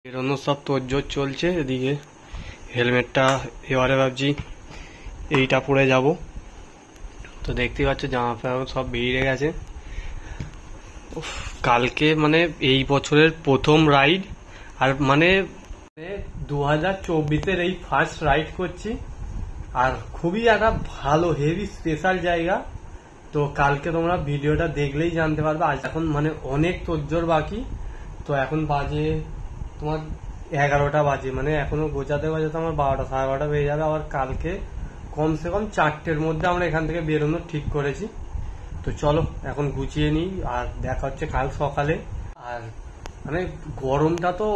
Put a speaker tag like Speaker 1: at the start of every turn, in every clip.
Speaker 1: বেরোনো সব তোড়জোড় চলছে। এদিকে হেলমেটটা এবারে ভাবছি এইটা পরে যাব। তো দেখতেই পাচ্ছ জামা প্যান্ট সব বেরিয়ে গেছে। কালকে মানে এই বছরের প্রথম রাইড, আর মানে 2024-এর এই ফার্স্ট রাইড করছি, আর খুবই একটা ভালো হেভি স্পেশাল জায়গা। তো কালকে তোমরা ভিডিওটা দেখলেই জানতে পারবে। আজ এখন মানে অনেক তোড়জোড় বাকি। তো এখন বাজে তোমার 11টা বাজে, মানে এখনো গোছাতে গোছাতে আমার 12টা সাড়ে 12টা বেজে যাবে। আবার কালকে কমসে কম 4টের মধ্যে আমরা এখান থেকে বেরোনোর ঠিক করেছি। তো চলো এখন গুছিয়ে নিই, আর দেখা হচ্ছে কাল সকালে। আর মানে গরমটা তো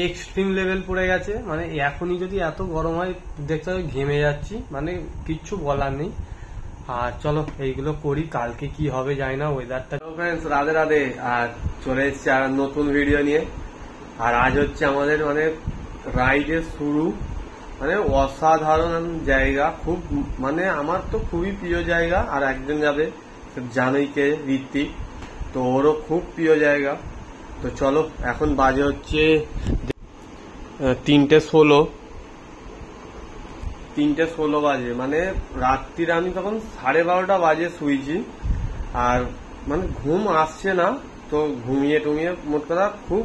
Speaker 1: এক্সট্রিম লেভেল পড়ে গেছে, মানে এখনই যদি এত গরম হয় দেখতে হবে ঘেমে যাচ্ছি, মানে কিচ্ছু বলার নেই। আর চলো এইগুলো করি, কালকে কি হবে জানি না ওয়েদারটা। ফ্রেন্ডস রাধে রাধে, আর চলে এসেছি আর নতুন ভিডিও নিয়ে। আর আজ হচ্ছে আমাদের মানে রাইডের শুরু, মানে অসাধারণ জায়গা, খুব মানে আমার তো খুবই প্রিয় জায়গা। আর একজন যাবে জানোই কে, ঋত্বিক, তো ওরও খুব প্রিয় জায়গা। তো চলো এখন বাজে হচ্ছে 3:16 বাজে, মানে রাত্রির আমি তখন 12:30 বাজে শুয়েছি। আর মানে ঘুম আসছে না, তো ঘুমিয়ে টুমিয়ে মোট কথা খুব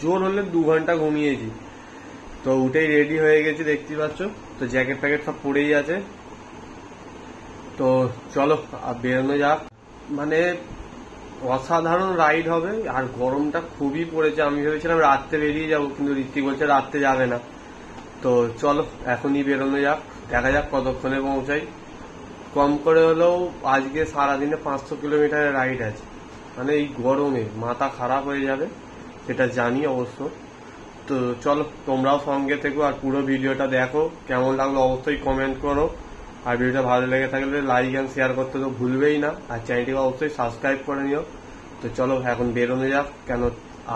Speaker 1: জোর হলে 2 ঘন্টা ঘুমিয়েছি। তো উঠেই রেডি হয়ে গেছি দেখতেই পাচ্ছ। তো জ্যাকেট প্যাকেট সব পরেই আছে। তো চলো বেরোনো যাক, মানে অসাধারণ রাইড হবে। আর গরমটা খুবই পড়েছে, আমি ভেবেছিলাম রাত্রে বেরিয়ে যাবো, কিন্তু ঋত্বিক বলছে রাত্রে যাবে না। তো চলো এখনই বেরোনো যাক, দেখা যাক কতক্ষণে পৌঁছাই। কম করে হলেও আজকে সারাদিনে 500 কিলোমিটারের রাইড আছে, মানে এই গরমে মাথা খারাপ হয়ে যাবে, সেটা জানি অবশ্য। তো চলো তোমরাও সঙ্গে থেকো, আর পুরো ভিডিওটা দেখো। কেমন লাগলো অবশ্যই কমেন্ট করো, আর ভিডিওটা ভালো লেগে থাকলে লাইক অ্যান্ড শেয়ার করতে তো ভুলবেই না, আর চ্যানেলটিকে অবশ্যই সাবস্ক্রাইব করে নিও। তো চলো এখন বেরোনো যাক, কেন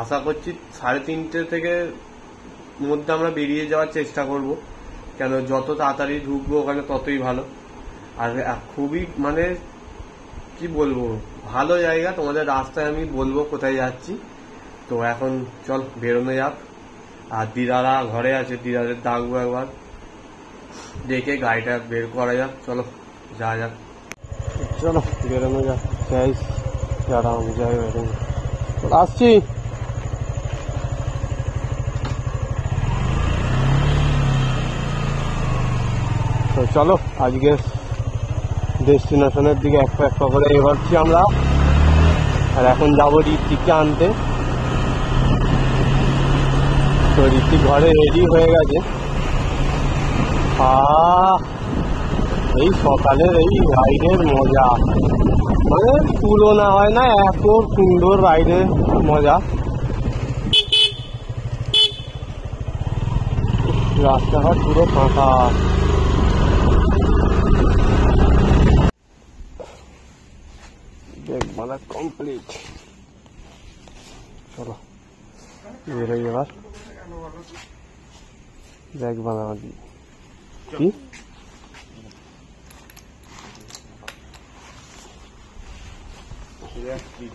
Speaker 1: আশা করছি 3:30 থেকে মধ্যে আমরা বেরিয়ে যাওয়ার চেষ্টা করব, কেন যত তাড়াতাড়ি ঢুকবো ওখানে ততই ভালো। আর খুবই মানে কি বলবো, ভালো জায়গা। তোমাদের রাস্তায় আমি বলবো কোথায় যাচ্ছি। তো এখন চল বেরোনো যাক। আর দিদারা ঘরে আছে, দিদাদের ডাকবো একবার, দেখে গাড়িটা বের করা যাক। চলো যা যাক, চলো বেরোনো যাক। যাই যাই আসছি। তো চলো আজকে ডেস্টিনেশনের দিকে একটা একটা করে এগোচ্ছি আমরা। আর এখন যাবো ঋত্বিককে আনতে। তো ঋত্বিক ঘরে রেডি হয়ে গেছে। এই সকালের এই রাইডের মজা মানে তুলনা হয় না, এত সুন্দর রাইডের মজা। রাস্তাঘাট পুরো ফাঁকা। দেখবানা কমপ্লিট। চলো বেরোই এবার। দেখবানা কি আসছি।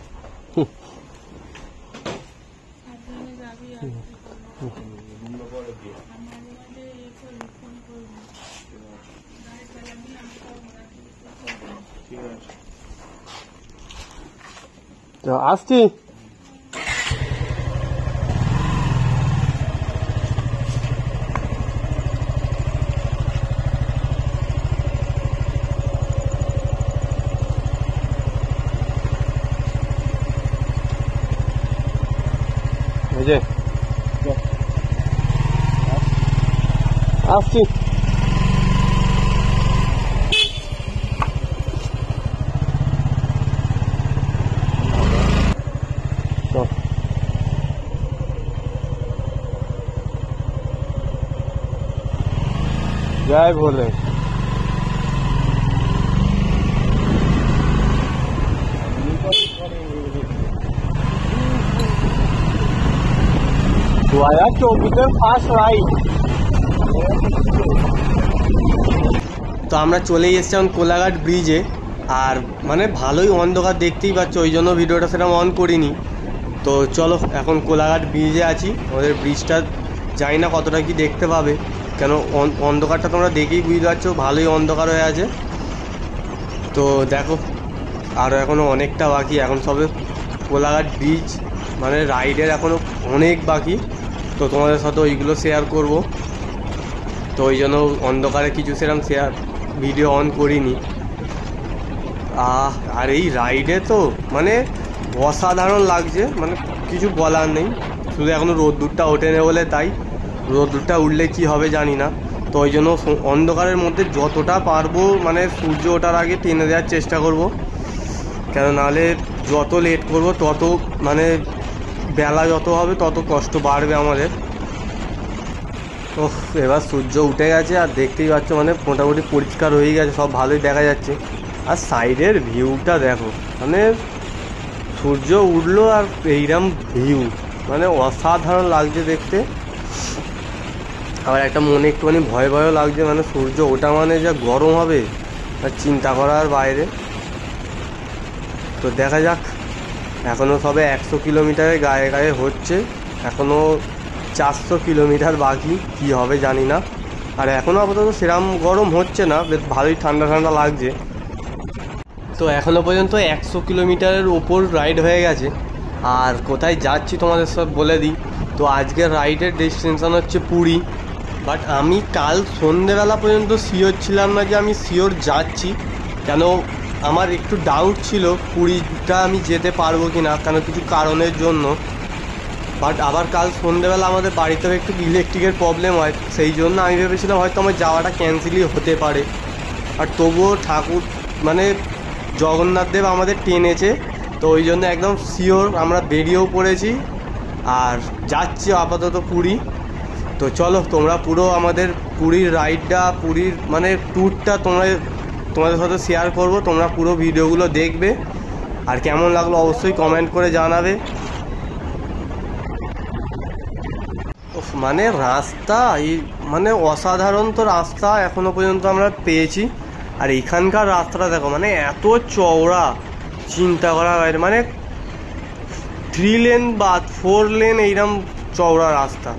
Speaker 1: আসছি। জয় ভোলে। 2024-এর ফার্স্ট রাইড। তো আমরা চলেই এসেছি এখন কোলাঘাট ব্রিজে। আর মানে ভালোই অন্ধকার দেখতেই পাচ্ছ, ওই জন্য ভিডিওটা সেরকম অন করিনি। তো চলো, এখন কোলাঘাট ব্রিজে আছি। আমাদের ব্রিজটা জানি না কতটা কি দেখতে পাবে, কেন অন্ধকারটা তোমরা দেখেই বুঝতে পারছো, ভালোই অন্ধকার হয়ে আছে। তো দেখো, আরও এখনও অনেকটা বাকি। এখন সবে কোলাঘাট ব্রিজ, মানে রাইডের এখনও অনেক বাকি। তো তোমাদের সাথে ওইগুলো শেয়ার করব। তো ওই জন্য অন্ধকারে কিছু সেরকম ভিডিও অন করিনি। আর এই রাইডে তো মানে অসাধারণ লাগছে, মানে কিছু বলার নেই। শুধু এখনও রোদ্দুরটা ওঠেনি বলে, তাই রোদ্দুরটা উঠলে কি হবে জানি না। তো ওই জন্য অন্ধকারের মধ্যে যতটা পারবো মানে সূর্য ওঠার আগে টেনে দেওয়ার চেষ্টা করব, কেন নাহলে যত লেট করব তত মানে বেলা যত হবে তত কষ্ট বাড়বে আমাদের। তো এবার সূর্য উঠে গেছে, আর দেখতেই পাচ্ছ মানে মোটামুটি পরিষ্কার হয়ে গেছে, সব ভালোই দেখা যাচ্ছে। আর সাইডের ভিউটা দেখো, মানে সূর্য উঠলো আর এইরকম ভিউ, মানে অসাধারণ লাগছে দেখতে। আবার একটা মনে একটুখানি ভয় ভয়ও লাগছে, মানে সূর্য ওঠা মানে যা গরম হবে আর চিন্তা করার বাইরে। তো দেখা যাক, এখনও সবে 100 কিলোমিটারের গায়ে গায়ে হচ্ছে, এখনও 400 কিলোমিটার বাকি, কি হবে জানি না। আর এখনও আপাতত সেরকম গরম হচ্ছে না, বেশ ভালোই ঠান্ডা ঠান্ডা লাগছে। তো এখনও পর্যন্ত 100 কিলোমিটারের ওপর রাইড হয়ে গেছে। আর কোথায় যাচ্ছি তোমাদের সব বলে দিই। তো আজকের রাইডের ডেস্টিনেশন হচ্ছে পুরী। বাট আমি কাল সন্ধেবেলা পর্যন্ত শিওর ছিলাম না যে আমি শিওর যাচ্ছি, কেন আমার একটু ডাউট ছিল পুরীটা আমি যেতে পারবো কি না, কেন কিছু কারণের জন্য। বাট আবার কাল সন্ধেবেলা আমাদের বাড়িতেও একটু ইলেকট্রিকের প্রবলেম হয়, সেই জন্য আমি ভেবেছিলাম হয়তো আমার যাওয়াটা ক্যান্সেলই হতে পারে। আর তবুও ঠাকুর মানে জগন্নাথ দেব আমাদের টেনেছে, তো ওই জন্য একদম শিওর আমরা বেরিয়েও পড়েছি আর যাচ্ছি আপাতত পুরী। তো চলো, তোমরা পুরো আমাদের পুরীর রাইডটা, পুরীর মানে ট্যুরটা তোমাদের সাথে শেয়ার করব। তোমরা পুরো ভিডিওগুলো দেখবে, আর কেমন লাগলো অবশ্যই কমেন্ট করে জানাবে। মানে রাস্তা এই মানে অসাধারণ তো রাস্তা এখনো পর্যন্ত আমরা পেয়েছি। আর এখানকার রাস্তাটা দেখো, মানে এত চওড়া, চিন্তা করার বাইরে। মানে 3 লেন বা 4 লেন এইরকম চওড়া রাস্তা,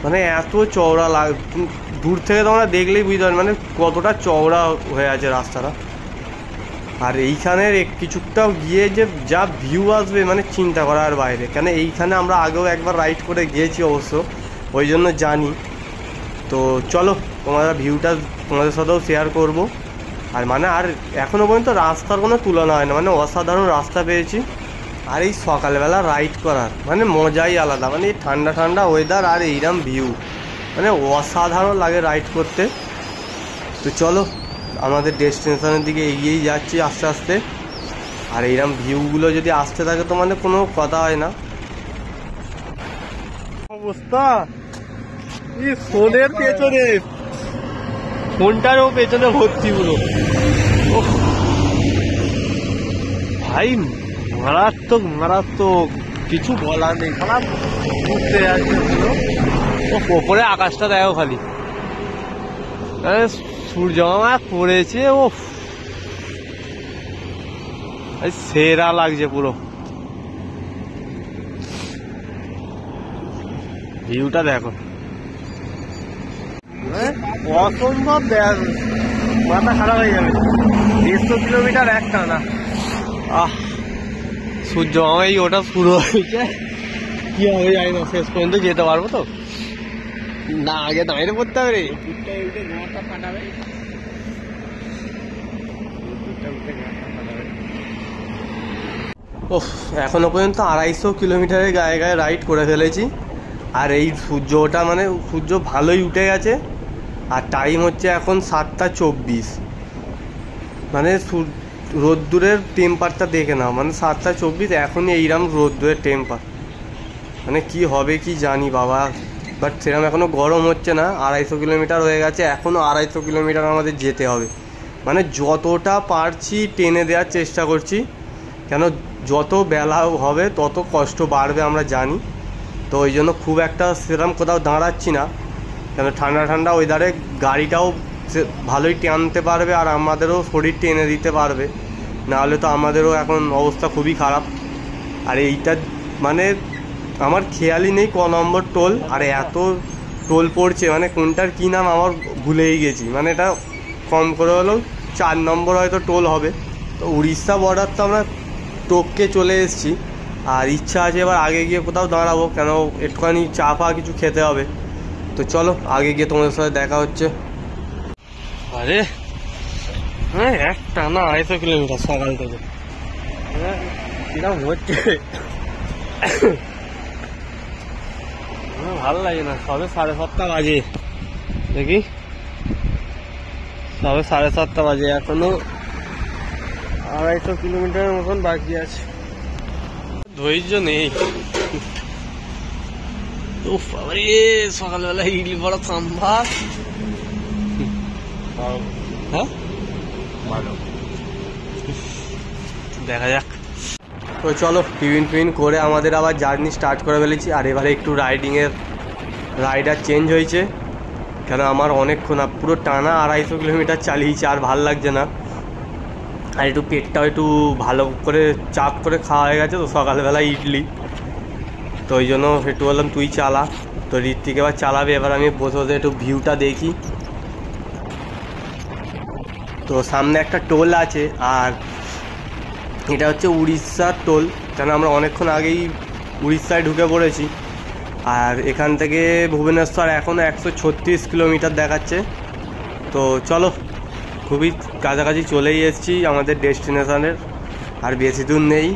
Speaker 1: মানে এত চওড়া দূর থেকে তোমরা দেখলেই বুঝতে পারবে মানে কতটা চওড়া হয়ে আছে রাস্তাটা। আর এইখানের কিছুটা গিয়ে যে যা ভিউ আসবে মানে চিন্তা করার বাইরে, কেন এইখানে আমরা আগেও একবার রাইড করে গিয়েছি অবশ্য, ওই জন্য জানি। তো চলো, তোমরা ভিউটা তোমাদের সাথেও শেয়ার করব। আর মানে আর এখনও পর্যন্ত রাস্তার কোনো তুলনা হয় না, মানে অসাধারণ রাস্তা পেয়েছি। আর এই সকালবেলা রাইড করার মানে মজাই আলাদা, মানে এই ঠান্ডা ঠান্ডা ওয়েদার আর এইরকম ভিউ, মানে অসাধারণ লাগে রাইড করতে। তো চলো, আমাদের ডেস্টিনেশনের দিকে এগিয়েই যাচ্ছি আস্তে আস্তে। আর এইরকম ভিউগুলো যদি আসতে থাকে তো মানে কোনো কথা হয় না। অবস্থা ফোনের পেছনে, ফোনটারও পেছনে ভর্তি পুরো। ভাই মারাত্মক মারাত্মক, কিছু বলার নেই। খারাপ ঘুরতে যাচ্ছে পুরো। ওপরে আকাশটা দেখো খালি, সূর্য মামা পড়েছে, ও সেরা লাগছে পুরো ভিউটা দেখো, অসম্ভব। মাথা খারাপ হয়ে যাবে, 150 কিলোমিটার একটা না। সূর্য মামাই ওটা শুরু হয়েছে, কি হবে জানি না, শেষ পর্যন্ত যেতে পারবো তো না, আগে দাঁড়িয়ে পড়তে হবে রে। এখনো পর্যন্ত 250 কিলোমিটারের গায়ে গায়ে রাইড করে ফেলেছি। আর এই সূর্যটা মানে সূর্য ভালোই উঠে গেছে। আর টাইম হচ্ছে এখন 7টা 24, মানে রোদ্দুরের টেম্পারটা দেখে নাও, মানে 7টা 24, এখনই এইরকম রোদ্দুরের টেম্পার, মানে কি হবে কি জানি বাবা। বাট সেরকম এখনও গরম হচ্ছে না। 250 কিলোমিটার হয়ে গেছে, এখনও 250 কিলোমিটার আমাদের যেতে হবে। মানে যতটা পারছি টেনে দেওয়ার চেষ্টা করছি, কেন যত বেলা হবে তত কষ্ট বাড়বে আমরা জানি। তো ওই জন্য খুব একটা সেরকম কোথাও দাঁড়াচ্ছি না, কেন ঠান্ডা ঠান্ডা ওয়েদারে গাড়িটাও ভালোই টানতে পারবে আর আমাদেরও শরীর টেনে দিতে পারবে, নাহলে তো আমাদেরও এখন অবস্থা খুবই খারাপ।
Speaker 2: আর এইটা মানে আমার খেয়ালই নেই ক নম্বর টোল, আর এত টোল পড়ছে মানে কোনটার কী নাম আমার ভুলেই গেছি। মানে এটা কম করে হলেও 4 নম্বর হয়তো টোল হবে। তো উড়িষ্যা বর্ডার তো আমরা টপকে চলে এসেছি, আর ইচ্ছা আছে এবার আগে গিয়ে কোথাও দাঁড়াবো, কেন একটুখানি চা ফা কিছু খেতে হবে। তো চলো আগে গিয়ে তোমাদের সাথে দেখা হচ্ছে। আরে হ্যাঁ একটা না 250 কিলোমিটার সকাল থেকে, কিরম হচ্ছে ভালো লাগে না। সবে 7:30 বাজে, দেখি সবে 7:30 বাজে, এখনো 250 কিলোমিটারের মতন বাকি আছে। ধৈর্য নেই। সকালবেলা ইডলি বড় সাম্বার, হ্যাঁ ভালো, দেখা যাক। তো চলো টিফিন ফিন করে আমাদের আবার জার্নি স্টার্ট করে ফেলেছি। আর এবারে একটু রাইডার চেঞ্জ হয়েছে, কেন আমার অনেকক্ষণ পুরো টানা 250 কিলোমিটার চালিয়েছি, আর ভাল লাগছে না। আর একটু পেটটাও একটু ভালো করে চাপ করে খাওয়া হয়ে গেছে তো সকালবেলা ইডলি, তো ওই জন্য একটু বললাম তুই চালা। তো ঋত্বিক এবার চালাবে, এবার আমি বসে বসে একটু ভিউটা দেখি। তো সামনে একটা টোল আছে, আর এটা হচ্ছে উড়িষ্যার টোল, কেন আমরা অনেকক্ষণ আগেই উড়িষ্যায় ঢুকে পড়েছি। আর এখান থেকে ভুবনেশ্বর এখনও 136 কিলোমিটার দেখাচ্ছে। তো চলো খুবই কাছাকাছি চলেই এসেছি আমাদের ডেস্টিনেশনের, আর বেশি দূর নেই।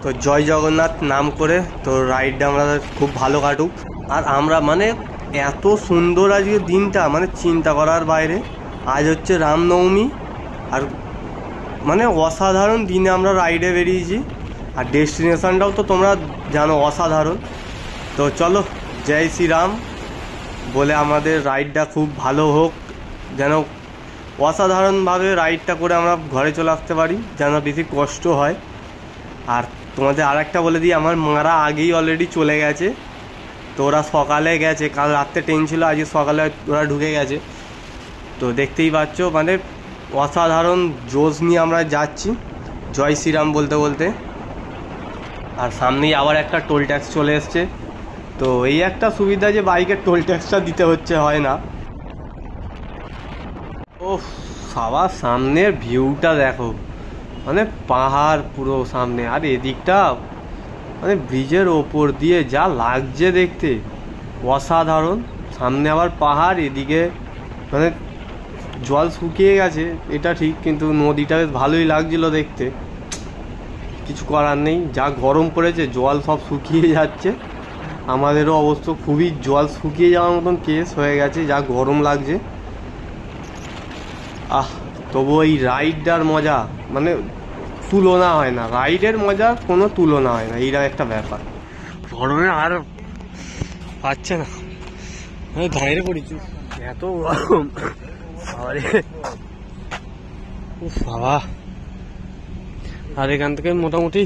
Speaker 2: তো জয় জগন্নাথ নাম করে তো রাইডটা আমরা খুব ভালো কাটুক। আর আমরা মানে এত সুন্দর আজকে দিনটা, মানে চিন্তা করার বাইরে। আজ হচ্ছে রামনবমী, আর মানে অসাধারণ দিনে আমরা রাইডে বেরিয়েছি, আর ডেস্টিনেশনটাও তো তোমরা জানো অসাধারণ। তো চলো জয় শ্রীরাম বলে আমাদের রাইডটা খুব ভালো হোক, যেন অসাধারণভাবে রাইডটা করে আমরা ঘরে চলে আসতে পারি, যেন বেশি কষ্ট হয়। আর তোমাদের আর একটা বলে দিই, আমার মারা আগেই অলরেডি চলে গেছে, তো ওরা সকালে গেছে, কাল রাত্রে ট্রেন ছিল, আজকে সকালে ওরা ঢুকে গেছে। তো দেখতেই পাচ্ছ মানে অসাধারণ জোশ নিয়ে আমরা যাচ্ছি জয় শ্রীরাম বলতে বলতে। আর সামনেই আবার একটা টোল ট্যাক্স চলে এসছে, তো এই একটা সুবিধা যে বাইকের টোল ট্যাক্সটা দিতে হচ্ছে, হয় না। ও সবার সামনের ভিউটা দেখো, মানে পাহাড় পুরো সামনে, আর এদিকটা মানে ব্রিজের ওপর দিয়ে যা লাগছে দেখতে অসাধারণ। সামনে আবার পাহাড়, এদিকে মানে জল শুকিয়ে গেছে এটা ঠিক, কিন্তু নদীটা বেশ ভালোই লাগছিল দেখতে। কিছু করার নেই, যা গরম পড়েছে জল সব শুকিয়ে যাচ্ছে। আমাদেরও অবশ্য খুবই জল শুকিয়ে যাওয়ার মতন কেস হয়ে গেছে, যা গরম লাগছে। তবু এই রাইডটার মজা মানে তুলনা হয় না, রাইডের মজা কোনো তুলনা হয় না, এইটা একটা ব্যাপার। গরমে আর পাচ্ছে না, আমি দাঁড়িয়ে পড়েছি, এত গরম বাবা। আর এখান থেকে মোটামুটি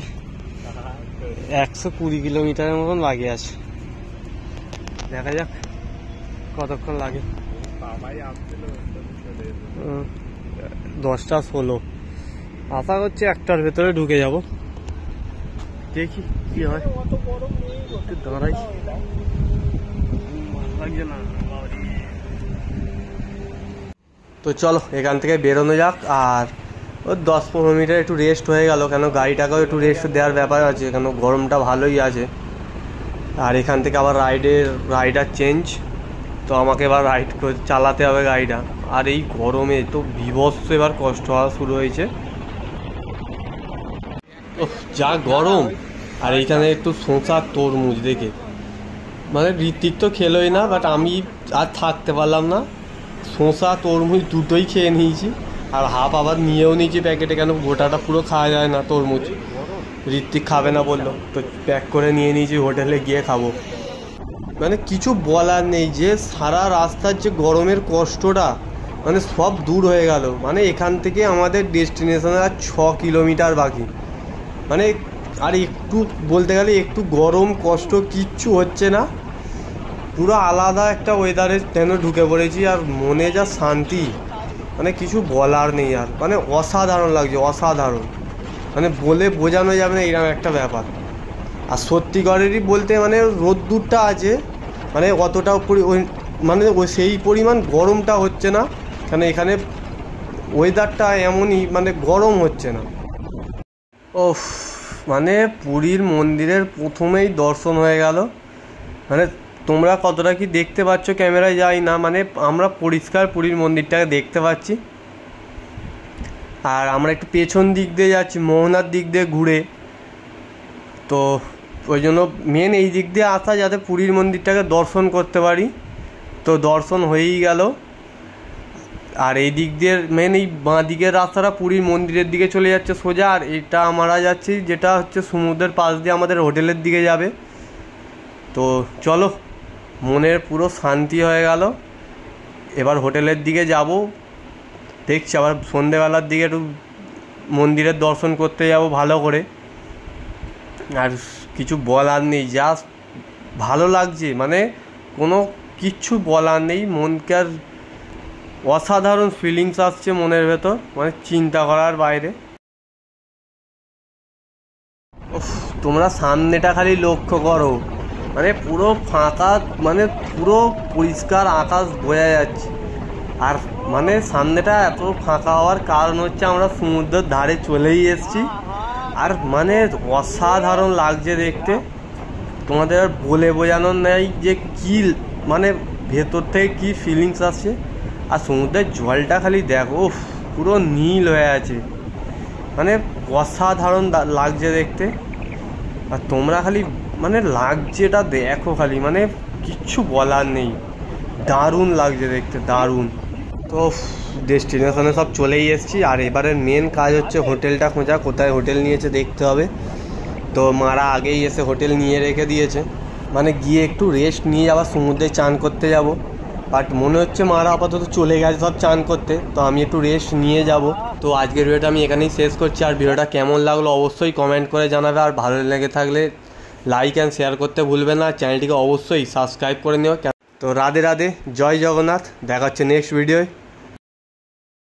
Speaker 2: 120 কিলোমিটারের মতন বাকি আছে, দেখা যাক কতক্ষণ লাগে। 10:16, আশা করছি 1টার ভেতরে ঢুকে যাব, দেখি কি হয়। দাঁড়াই লাগছে না। তো চলো এখান থেকে বেরোনো যাক, আর ওই 10-15 মিনিট একটু রেস্ট হয়ে গেল, কেন গাড়িটাকেও একটু রেস্ট দেওয়ার ব্যাপার আছে, কেন গরমটা ভালোই আছে। আর এখান থেকে আবার রাইডার চেঞ্জ, তো আমাকে এবার রাইড চালাতে হবে গাড়িটা। আর এই গরমে তো বিভৎস এবার কষ্ট হওয়া শুরু হয়েছে, যা গরম। আর এইখানে একটু শসা তরমুজ দেখে মানে ঋত্বিক তো খেলোই না, বাট আমি আর থাকতে পারলাম না, শসা তরমুজ দুটোই খেয়ে নিয়েছি। আর হাফ আবার নিয়েও নিয়েছি প্যাকেটে, কেন গোটাটা পুরো খাওয়া যায় না তরমুজ, ঋত্বিক খাবে না বললো, তো প্যাক করে নিয়ে নিয়েছি, হোটেলে গিয়ে খাবো। মানে কিছু বলার নেই, যে সারা রাস্তার যে গরমের কষ্টটা মানে সব দূর হয়ে গেল। মানে এখান থেকে আমাদের ডেস্টিনেশনে আর 6 কিলোমিটার বাকি, মানে আর একটু বলতে গেলে একটু গরম কষ্ট কিচ্ছু হচ্ছে না, পুরো আলাদা একটা ওয়েদারে যেন ঢুকে পড়েছি। আর মনে যা শান্তি, মানে কিছু বলার নেই, আর মানে অসাধারণ লাগছে, অসাধারণ, মানে বলে বোঝানো যাবে না, এরকম একটা ব্যাপার। আর সত্যিকারেরই বলতে মানে রোদ্দুরটা আছে, মানে অতটাও ওই মানে ওই সেই পরিমাণ গরমটা হচ্ছে না, কারণ এখানে ওয়েদারটা এমনই মানে গরম হচ্ছে না। ওফ, মানে পুরীর মন্দিরের প্রথমেই দর্শন হয়ে গেল। মানে তোমরা কতটা কি দেখতে পাচ্ছ ক্যামেরায় যাই না, মানে আমরা পরিষ্কার পুরীর মন্দিরটাকে দেখতে পাচ্ছি। আর আমরা একটু পেছন দিক দিয়ে যাচ্ছি, মোহনার দিক দিয়ে ঘুরে, তো ওই জন্য মেন এই দিক দিয়ে আসা যাতে পুরীর মন্দিরটাকে দর্শন করতে পারি। তো দর্শন হয়েই গেল। আর এই দিক দিয়ে মেন এই বাঁ দিকের রাস্তাটা পুরীর মন্দিরের দিকে চলে যাচ্ছে সোজা, আর এটা আমরা যাচ্ছি যেটা হচ্ছে সমুদ্রের পাশ দিয়ে আমাদের হোটেলের দিকে যাবে। তো চলো, মনের পুরো শান্তি হয়ে গেল। এবার হোটেলের দিকে যাব, দেখছি আবার সন্ধেবেলার দিকে একটু মন্দিরের দর্শন করতে যাব ভালো করে। আর কিছু বলার নেই, জাস্ট ভালো লাগছে, মানে কোনো কিচ্ছু বলার নেই। মনকে আর অসাধারণ ফিলিংস আসছে মনের ভেতর, মানে চিন্তা করার বাইরে। তোমরা সামনেটা খালি লক্ষ্য করো, মানে পুরো ফাঁকা, মানে পুরো পরিষ্কার আকাশ বোঝা যাচ্ছে। আর মানে সামনেটা এত ফাঁকা হওয়ার কারণ হচ্ছে আমরা সমুদ্রের ধারে চলেই এসেছি। আর মানে অসাধারণ লাগছে দেখতে, তোমাদের আর বলে বোঝানোর নেই যে কী মানে ভেতর থেকে কী ফিলিংস আসছে। আর সমুদ্রের জলটা খালি দেখো, পুরো নীল হয়ে আছে, মানে অসাধারণ লাগছে দেখতে। আর তোমরা খালি মানে লাগছে এটা দেখো খালি, মানে কিচ্ছু বলার নেই, দারুণ লাগছে দেখতে, দারুণ। তো ডেস্টিনেশনে সব চলেই এসেছি, আর এবারের মেন কাজ হচ্ছে হোটেলটা খোঁজা, কোথায় হোটেল নিয়েছে দেখতে হবে। তো মারা আগেই এসে হোটেল নিয়ে রেখে দিয়েছে, মানে গিয়ে একটু রেস্ট নিয়ে আবার সমুদ্রে চান করতে যাব। বাট মনে হচ্ছে মারা আপাতত চলে গেছে সব চান করতে, তো আমি একটু রেস্ট নিয়ে যাব। তো আজকের ভিডিওটা আমি এখানেই শেষ করছি। আর ভিডিওটা কেমন লাগলো অবশ্যই কমেন্ট করে জানাবে, আর ভালো লেগে থাকলে লাইক অ্যান্ড শেয়ার করতে ভুলবে না, চ্যানেলটিকে অবশ্যই সাবস্ক্রাইব করে নিও। তো রাধে রাধে, জয় জগন্নাথ, দেখা হচ্ছে নেক্সট ভিডিওয়।